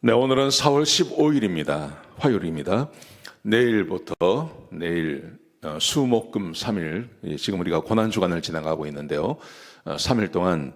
네, 오늘은 4월 15일입니다. 화요일입니다. 내일부터 내일 수, 목, 금 3일, 지금 우리가 고난주간을 지나가고 있는데요. 3일 동안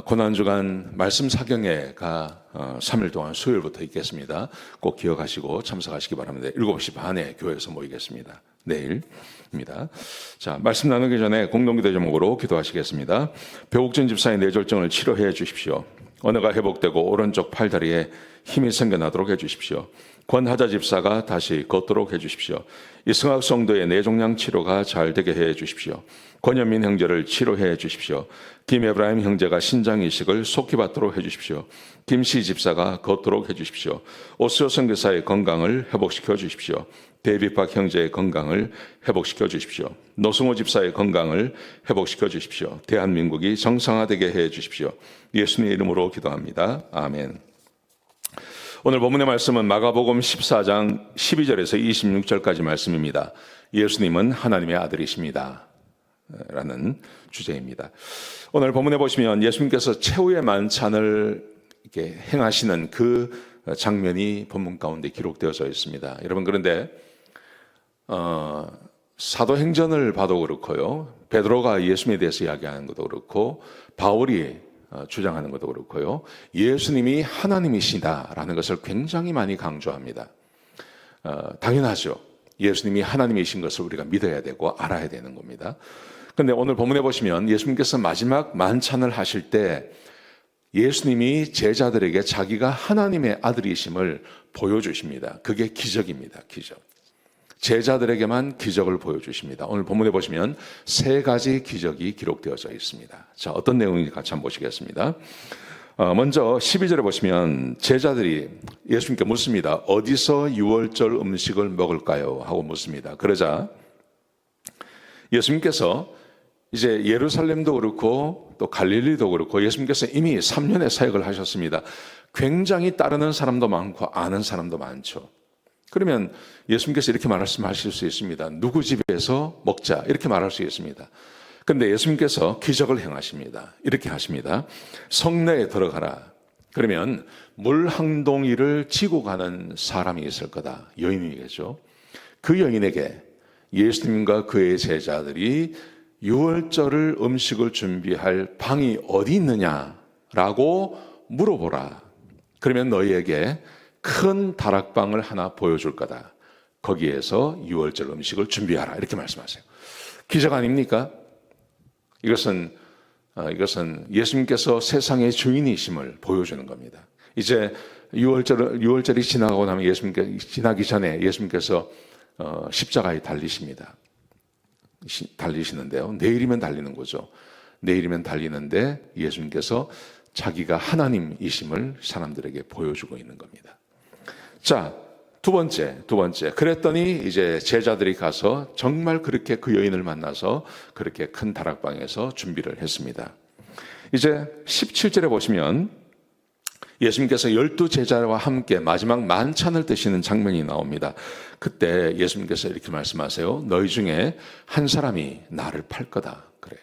고난주간 말씀 사경회가 3일 동안 수요일부터 있겠습니다. 꼭 기억하시고 참석하시기 바랍니다. 7시 반에 교회에서 모이겠습니다. 내일입니다. 자, 말씀 나누기 전에 공동기도 제목으로 기도하시겠습니다. 배옥진 집사의 뇌졸중을 치료해 주십시오. 언어가 회복되고 오른쪽 팔다리에 힘이 생겨나도록 해주십시오. 권하자 집사가 다시 걷도록 해주십시오. 이승학 성도의 뇌종양 치료가 잘 되게 해주십시오. 권현민 형제를 치료해 주십시오. 김에브라임 형제가 신장 이식을 속히 받도록 해주십시오. 김씨 집사가 걷도록 해주십시오. 오스요 선교사의 건강을 회복시켜 주십시오. 데이비박 형제의 건강을 회복시켜 주십시오. 노승호 집사의 건강을 회복시켜 주십시오. 대한민국이 정상화되게 해 주십시오. 예수님의 이름으로 기도합니다. 아멘. 오늘 본문의 말씀은 마가복음 14장 12절에서 26절까지 말씀입니다. 예수님은 하나님의 아들이십니다. 라는 주제입니다. 오늘 본문에 보시면 예수님께서 최후의 만찬을 이렇게 행하시는 그 장면이 본문 가운데 기록되어져 있습니다. 여러분, 그런데 사도행전을 봐도 그렇고요, 베드로가 예수님에 대해서 이야기하는 것도 그렇고, 바울이 주장하는 것도 그렇고요, 예수님이 하나님이시다라는 것을 굉장히 많이 강조합니다. 당연하죠. 예수님이 하나님이신 것을 우리가 믿어야 되고 알아야 되는 겁니다. 그런데 오늘 본문에 보시면 예수님께서 마지막 만찬을 하실 때 예수님이 제자들에게 자기가 하나님의 아들이심을 보여주십니다. 그게 기적입니다. 기적. 제자들에게만 기적을 보여주십니다. 오늘 본문에 보시면 세 가지 기적이 기록되어져 있습니다. 자, 어떤 내용인지 같이 한번 보시겠습니다. 먼저 12절에 보시면 제자들이 예수님께 묻습니다. 어디서 유월절 음식을 먹을까요? 하고 묻습니다. 그러자 예수님께서 이제 예루살렘도 그렇고 또 갈릴리도 그렇고 예수님께서 이미 3년의 사역을 하셨습니다. 굉장히 따르는 사람도 많고 아는 사람도 많죠. 그러면 예수님께서 이렇게 말씀하실 수 있습니다. 누구 집에서 먹자, 이렇게 말할 수 있습니다. 그런데 예수님께서 기적을 행하십니다. 이렇게 하십니다. 성내에 들어가라. 그러면 물 한 동이를 지고 가는 사람이 있을 거다. 여인이겠죠. 그 여인에게 예수님과 그의 제자들이 유월절을 음식을 준비할 방이 어디 있느냐라고 물어보라. 그러면 너희에게 큰 다락방을 하나 보여줄 거다. 거기에서 유월절 음식을 준비하라. 이렇게 말씀하세요. 기적 아닙니까? 이것은 예수님께서 세상의 주인이심을 보여주는 겁니다. 이제 유월절이 지나가고 나면 지나기 전에 예수님께서 십자가에 달리시는데요. 내일이면 달리는 거죠. 내일이면 달리는데 예수님께서 자기가 하나님이심을 사람들에게 보여주고 있는 겁니다. 자, 두 번째. 그랬더니 이제 제자들이 가서 정말 그렇게 그 여인을 만나서 그렇게 큰 다락방에서 준비를 했습니다. 이제 17절에 보시면 예수님께서 12제자와 함께 마지막 만찬을 드시는 장면이 나옵니다. 그때 예수님께서 이렇게 말씀하세요. 너희 중에 한 사람이 나를 팔 거다. 그래요.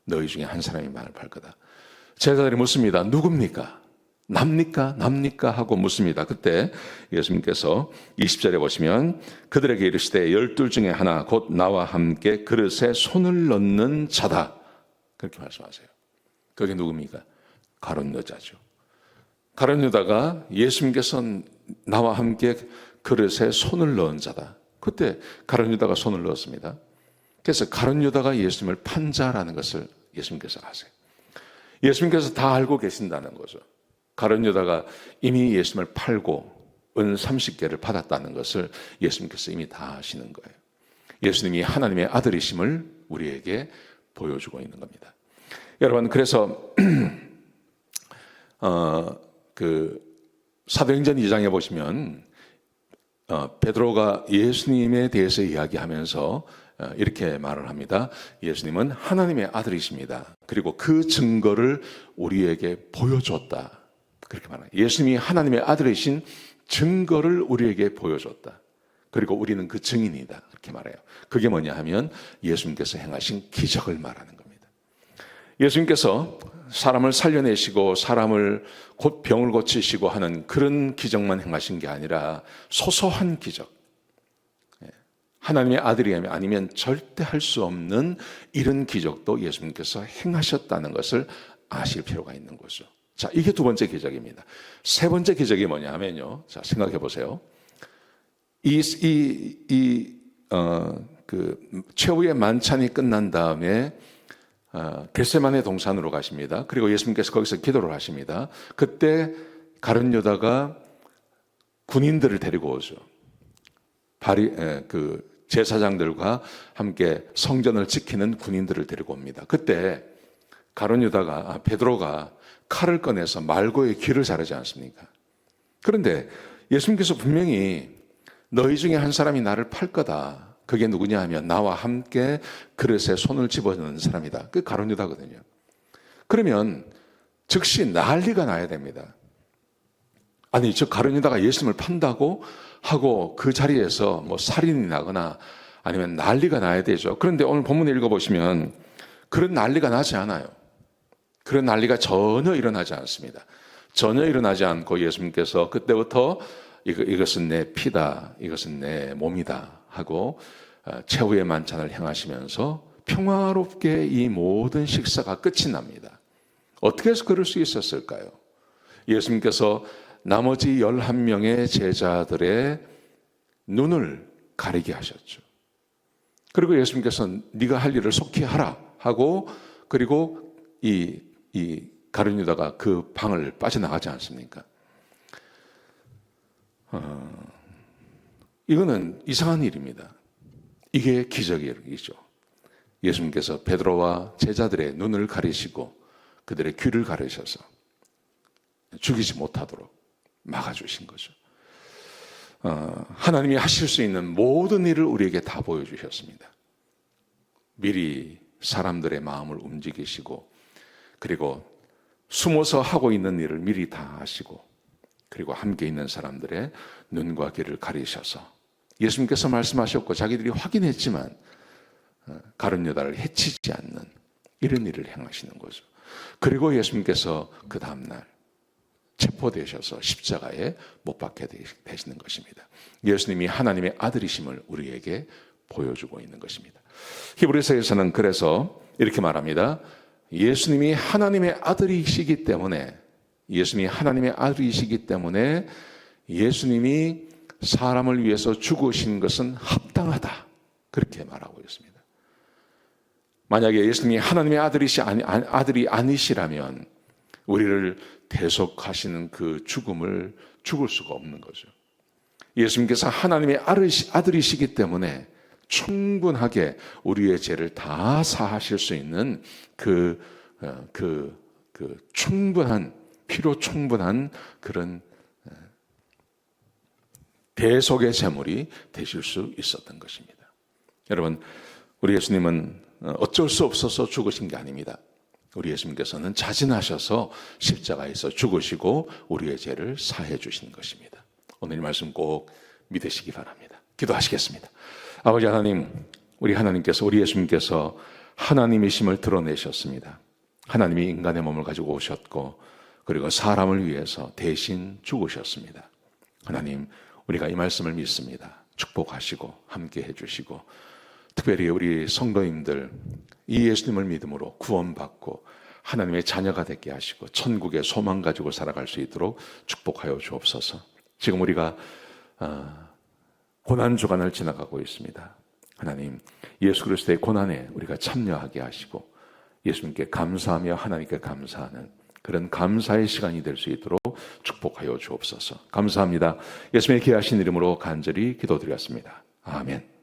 너희 중에 한 사람이 나를 팔 거다. 제자들이 묻습니다. 누굽니까? 납니까? 하고 묻습니다. 그때 예수님께서 20절에 보시면 그들에게 이르시되 12 중에 하나 곧 나와 함께 그릇에 손을 넣는 자다. 그렇게 말씀하세요. 그게 누굽니까? 가룟 여자죠. 가룟 유다가 예수님께서 나와 함께 그릇에 손을 넣은 자다. 그때 가룟 유다가 손을 넣었습니다. 그래서 가룟 유다가 예수님을 판 자라는 것을 예수님께서 아세요. 예수님께서 다 알고 계신다는 거죠. 가룟 유다가 이미 예수님을 팔고 은 30개를 받았다는 것을 예수님께서 이미 다 아시는 거예요. 예수님이 하나님의 아들이심을 우리에게 보여주고 있는 겁니다. 여러분, 그래서 사도행전 2장에 보시면 베드로가 예수님에 대해서 이야기하면서 이렇게 말을 합니다. 예수님은 하나님의 아들이십니다. 그리고 그 증거를 우리에게 보여줬다. 그렇게 말해요. 예수님이 하나님의 아들이신 증거를 우리에게 보여줬다. 그리고 우리는 그 증인이다. 그렇게 말해요. 그게 뭐냐 하면 예수님께서 행하신 기적을 말하는 겁니다. 예수님께서 사람을 살려내시고 사람을 곧 병을 고치시고 하는 그런 기적만 행하신 게 아니라 소소한 기적, 하나님의 아들이 아니면 절대 할 수 없는 이런 기적도 예수님께서 행하셨다는 것을 아실 필요가 있는 거죠. 자, 이게 두 번째 기적입니다. 세 번째 기적이 뭐냐 하면요. 자, 생각해 보세요. 최후의 만찬이 끝난 다음에 겟세마네 동산으로 가십니다. 그리고 예수님께서 거기서 기도를 하십니다. 그때 가룟 유다가 군인들을 데리고 오죠. 제사장들과 함께 성전을 지키는 군인들을 데리고 옵니다. 그때 베드로가 칼을 꺼내서 말고의 귀를 자르지 않습니까? 그런데 예수님께서 분명히 너희 중에 한 사람이 나를 팔 거다. 그게 누구냐 하면 나와 함께 그릇에 손을 집어넣는 사람이다. 그 가룟 유다거든요. 그러면 즉시 난리가 나야 됩니다. 아니, 저 가룟 유다가 예수님을 판다고 하고 그 자리에서 뭐 살인이 나거나 아니면 난리가 나야 되죠. 그런데 오늘 본문을 읽어보시면 그런 난리가 나지 않아요. 그런 난리가 전혀 일어나지 않습니다. 전혀 일어나지 않고 예수님께서 그때부터 이것은 내 피다, 이것은 내 몸이다 하고 최후의 만찬을 행하시면서 평화롭게 이 모든 식사가 끝이 납니다. 어떻게 해서 그럴 수 있었을까요? 예수님께서 나머지 11명의 제자들의 눈을 가리게 하셨죠. 그리고 예수님께서 네가 할 일을 속히 하라 하고, 그리고 이 가룟 유다가 그 방을 빠져나가지 않습니까? 이거는 이상한 일입니다. 이게 기적이죠. 예수님께서 베드로와 제자들의 눈을 가리시고 그들의 귀를 가리셔서 죽이지 못하도록 막아주신 거죠. 하나님이 하실 수 있는 모든 일을 우리에게 다 보여주셨습니다. 미리 사람들의 마음을 움직이시고, 그리고 숨어서 하고 있는 일을 미리 다 하시고, 그리고 함께 있는 사람들의 눈과 귀를 가리셔서 예수님께서 말씀하셨고 자기들이 확인했지만 가룟 유다를 해치지 않는 이런 일을 행하시는 거죠. 그리고 예수님께서 그 다음날 체포되셔서 십자가에 못 박게 되시는 것입니다. 예수님이 하나님의 아들이심을 우리에게 보여주고 있는 것입니다. 히브리서에서는 그래서 이렇게 말합니다. 예수님이 하나님의 아들이시기 때문에 예수님이 사람을 위해서 죽으신 것은 합당하다. 그렇게 말하고 있습니다. 만약에 예수님이 하나님의 아들이 아니시라면 우리를 대속하시는 그 죽음을 죽을 수가 없는 거죠. 예수님께서 하나님의 아들이시기 때문에 충분하게 우리의 죄를 다 사하실 수 있는 필요 충분한 그런 대속의 제물이 되실 수 있었던 것입니다. 여러분, 우리 예수님은 어쩔 수 없어서 죽으신 게 아닙니다. 우리 예수님께서는 자진하셔서 십자가에서 죽으시고 우리의 죄를 사해 주신 것입니다. 오늘 이 말씀 꼭 믿으시기 바랍니다. 기도하시겠습니다. 아버지 하나님, 우리 예수님께서 하나님이심을 드러내셨습니다. 하나님이 인간의 몸을 가지고 오셨고, 그리고 사람을 위해서 대신 죽으셨습니다. 하나님, 우리가 이 말씀을 믿습니다. 축복하시고 함께 해주시고, 특별히 우리 성도님들 이 예수님을 믿음으로 구원받고 하나님의 자녀가 되게 하시고 천국의 소망 가지고 살아갈 수 있도록 축복하여 주옵소서. 지금 우리가 고난 주간을 지나가고 있습니다. 하나님, 예수 그리스도의 고난에 우리가 참여하게 하시고 예수님께 감사하며 하나님께 감사하는 그런 감사의 시간이 될 수 있도록 축복하여 주옵소서. 감사합니다. 예수님의 귀하신 이름으로 간절히 기도드렸습니다. 아멘.